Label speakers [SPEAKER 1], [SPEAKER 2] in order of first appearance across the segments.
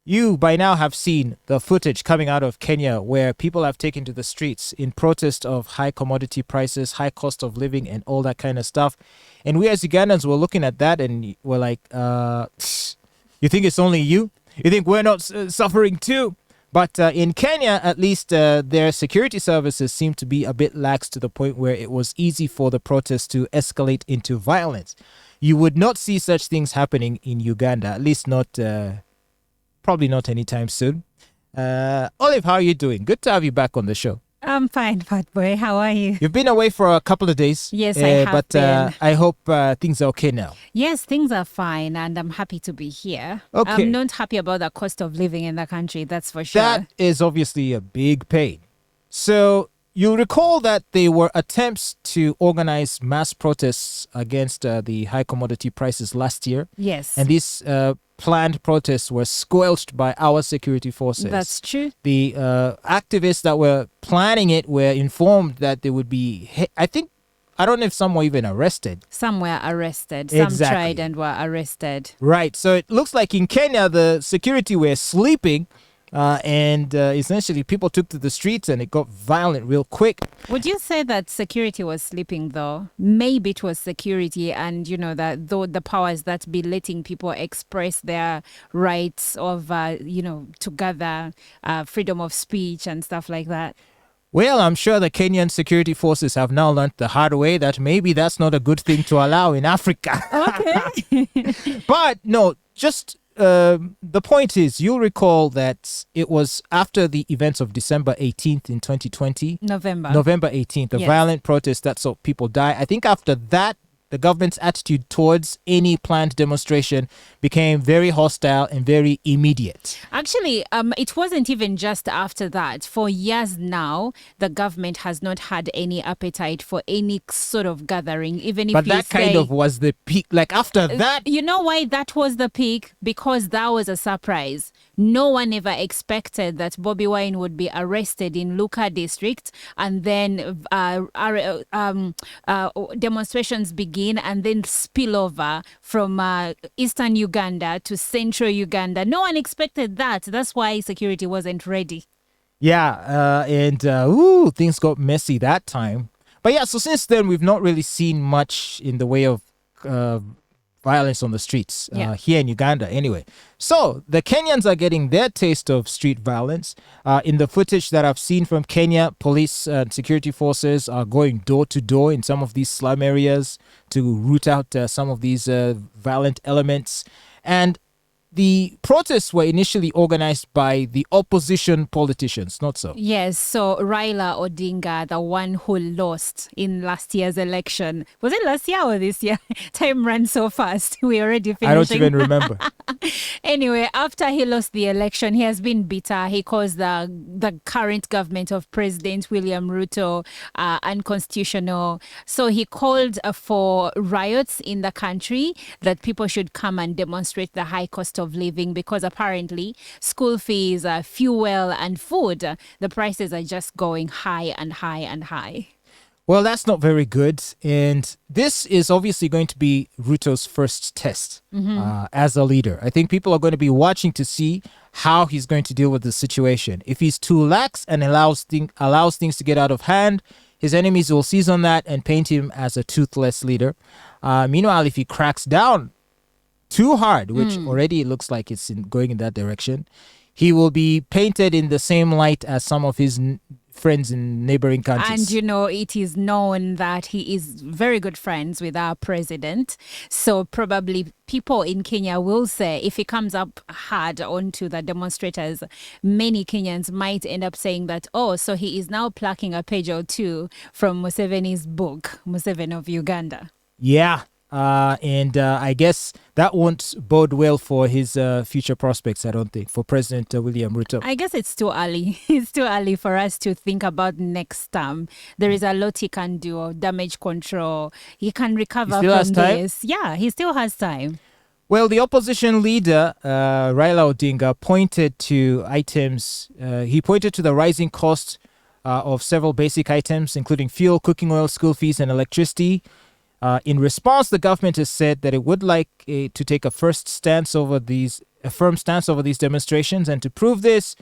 [SPEAKER 1] You by now have seen the footage coming out of Kenya where people have taken to the streets in protest of high commodity prices, high cost of living, and all that kind of stuff. And we as Ugandans were looking at that and we're like, you think it's only you? You think we're not suffering too? But in Kenya, at least, their security services seem to be a bit lax to the point where it was easy for the protests to escalate into violence. You would not see such things happening in Uganda, at least not... probably not anytime soon. Olive, how are you doing? Good to have you back on the show.
[SPEAKER 2] I'm fine, Fatboy. How are you?
[SPEAKER 1] You've been away for a couple of days.
[SPEAKER 2] Yes, I have been.
[SPEAKER 1] I hope things are okay now.
[SPEAKER 2] Yes, things are fine, and I'm happy to be here.
[SPEAKER 1] Okay.
[SPEAKER 2] I'm not happy about the cost of living in the country, that's for sure.
[SPEAKER 1] That is obviously a big pain. So you'll recall that there were attempts to organize mass protests against the high commodity prices last year.
[SPEAKER 2] Yes.
[SPEAKER 1] And these planned protests were squelched by our security forces.
[SPEAKER 2] That's true.
[SPEAKER 1] The activists that were planning it were informed that they would be, I don't know if some were even arrested.
[SPEAKER 2] Some were arrested.
[SPEAKER 1] Exactly.
[SPEAKER 2] Some tried and were arrested.
[SPEAKER 1] Right. So it looks like in Kenya, the security were sleeping and essentially people took to the streets and it got violent real quick.
[SPEAKER 2] Would you say that security was sleeping though? Maybe it was security and, that though the powers that be letting people express their rights of, to gather, freedom of speech and stuff like that.
[SPEAKER 1] Well, I'm sure the Kenyan security forces have now learned the hard way that maybe that's not a good thing to allow in Africa.
[SPEAKER 2] Okay.
[SPEAKER 1] But no, just... the point is, you'll recall that it was after the events of December 18th in 2020. November 18th, the violent protest that saw people die. I think after that, the government's attitude towards any planned demonstration became very hostile and very immediate.
[SPEAKER 2] Actually, it wasn't even just after that. For years now, the government has not had any appetite for any sort of gathering, even if
[SPEAKER 1] But that kind of was the peak. Like after that...
[SPEAKER 2] You know why that was the peak? Because that was a surprise. No one ever expected that Bobi Wine would be arrested in Luka district and then demonstrations begin and then spill over from eastern Uganda to central Uganda. No one expected that. That's why security wasn't ready.
[SPEAKER 1] Yeah, and things got messy that time. But yeah, so since then, we've not really seen much in the way of violence on the streets here in Uganda anyway. So the Kenyans are getting their taste of street violence. In the footage that I've seen from Kenya, police and security forces are going door to door in some of these slum areas to root out some of these violent elements. And the protests were initially organized by the opposition politicians, not so?
[SPEAKER 2] Yes, so Raila Odinga, the one who lost in last year's election. Was it last year or this year? Time ran so fast. We already finishing.
[SPEAKER 1] I don't even remember.
[SPEAKER 2] Anyway, after he lost the election, he has been bitter. He calls the current government of President William Ruto unconstitutional. So he called for riots in the country, that people should come and demonstrate the high cost of living, because apparently school fees, fuel and food, the prices are just going high and high and high.
[SPEAKER 1] Well, that's not very good. And this is obviously going to be Ruto's first test as a leader. I think people are going to be watching to see how he's going to deal with the situation. If he's too lax and allows things to get out of hand, his enemies will seize on that and paint him as a toothless leader. Meanwhile, if he cracks down too hard, which already looks like it's going in that direction, he will be painted in the same light as some of his friends in neighboring countries.
[SPEAKER 2] And it is known that he is very good friends with our president. So probably people in Kenya will say, if he comes up hard onto the demonstrators, many Kenyans might end up saying that, so he is now plucking a page or two from Museveni's book, Museveni of Uganda.
[SPEAKER 1] Yeah. And I guess that won't bode well for his future prospects, I don't think, for President William Ruto.
[SPEAKER 2] I guess it's too early. It's too early for us to think about next term. There is a lot he can do, damage control. He can recover from this. Yeah, he still has time.
[SPEAKER 1] Well, the opposition leader, Raila Odinga, pointed to items. He pointed to the rising cost of several basic items, including fuel, cooking oil, school fees, and electricity. In response, the government has said that it would like to take a first stance over these a firm stance over these demonstrations. And to prove this,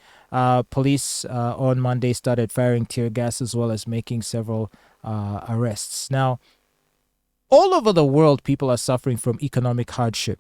[SPEAKER 1] police on Monday started firing tear gas as well as making several arrests. Now, all over the world, people are suffering from economic hardship.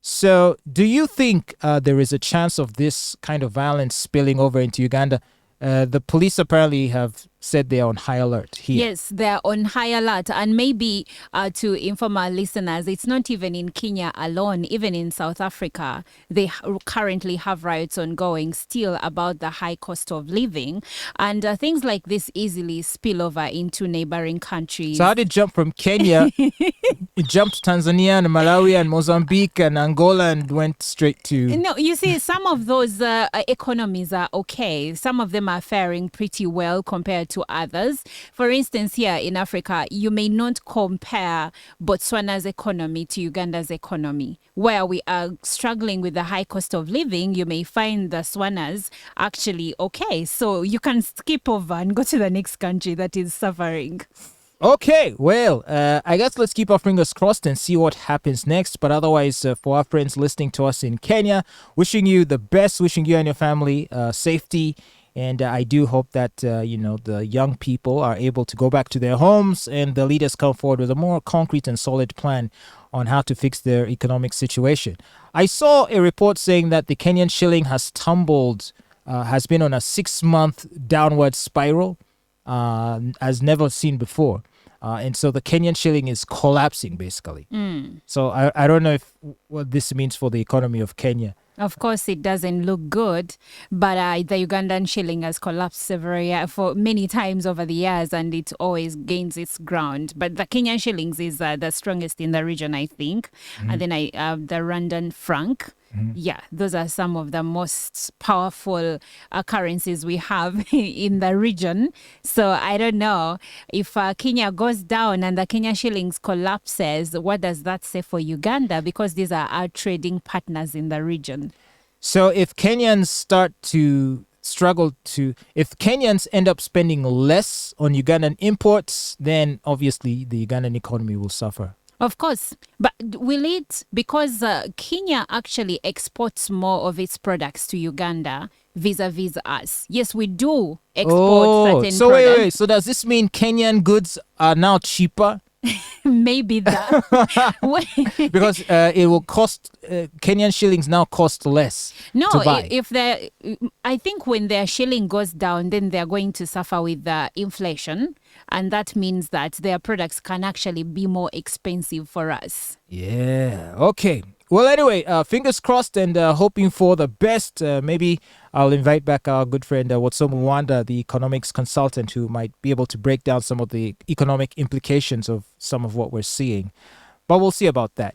[SPEAKER 1] So, do you think there is a chance of this kind of violence spilling over into Uganda? The police apparently have said they are on high alert here.
[SPEAKER 2] Yes, they're on high alert. And maybe to inform our listeners, it's not even in Kenya alone. Even in South Africa, they currently have riots ongoing still about the high cost of living. And things like this easily spill over into neighboring countries.
[SPEAKER 1] So how did it jump from Kenya? It jumped to Tanzania and Malawi and Mozambique and Angola and went straight to...
[SPEAKER 2] No, you see, some of those economies are okay. Some of them are faring pretty well compared to others. For instance, here in Africa, you may not compare Botswana's economy to Uganda's economy. Where we are struggling with the high cost of living, you may find the Swanas actually okay. So you can skip over and go to the next country that is suffering.
[SPEAKER 1] Okay, well, I guess let's keep our fingers crossed and see what happens next. But otherwise, for our friends listening to us in Kenya, wishing you the best, wishing you and your family safety. And I do hope that, the young people are able to go back to their homes and the leaders come forward with a more concrete and solid plan on how to fix their economic situation. I saw a report saying that the Kenyan shilling has tumbled, has been on a 6-month downward spiral, as never seen before. And so the Kenyan shilling is collapsing, basically. So I don't know what this means for the economy of Kenya.
[SPEAKER 2] Of course, it doesn't look good, but the Ugandan shilling has collapsed for many times over the years, and it always gains its ground. But the Kenyan shillings is the strongest in the region, I think. And then the Rwandan franc. Yeah, those are some of the most powerful currencies we have in the region. So I don't know if Kenya goes down and the Kenya shillings collapses, what does that say for Uganda? Because these are our trading partners in the region.
[SPEAKER 1] So if Kenyans if Kenyans end up spending less on Ugandan imports, then obviously the Ugandan economy will suffer.
[SPEAKER 2] Of course. But will it, because Kenya actually exports more of its products to Uganda vis-a-vis us. Yes, we do export certain
[SPEAKER 1] so
[SPEAKER 2] products.
[SPEAKER 1] wait. So does this mean Kenyan goods are now cheaper?
[SPEAKER 2] Maybe that.
[SPEAKER 1] Because it will cost, Kenyan shillings now cost less to buy.
[SPEAKER 2] I think when their shilling goes down, then they're going to suffer with the inflation. And that means that their products can actually be more expensive for us.
[SPEAKER 1] Yeah. Okay. Well, anyway, fingers crossed and hoping for the best. Maybe I'll invite back our good friend Watsomo Wanda, the economics consultant, who might be able to break down some of the economic implications of some of what we're seeing. But we'll see about that.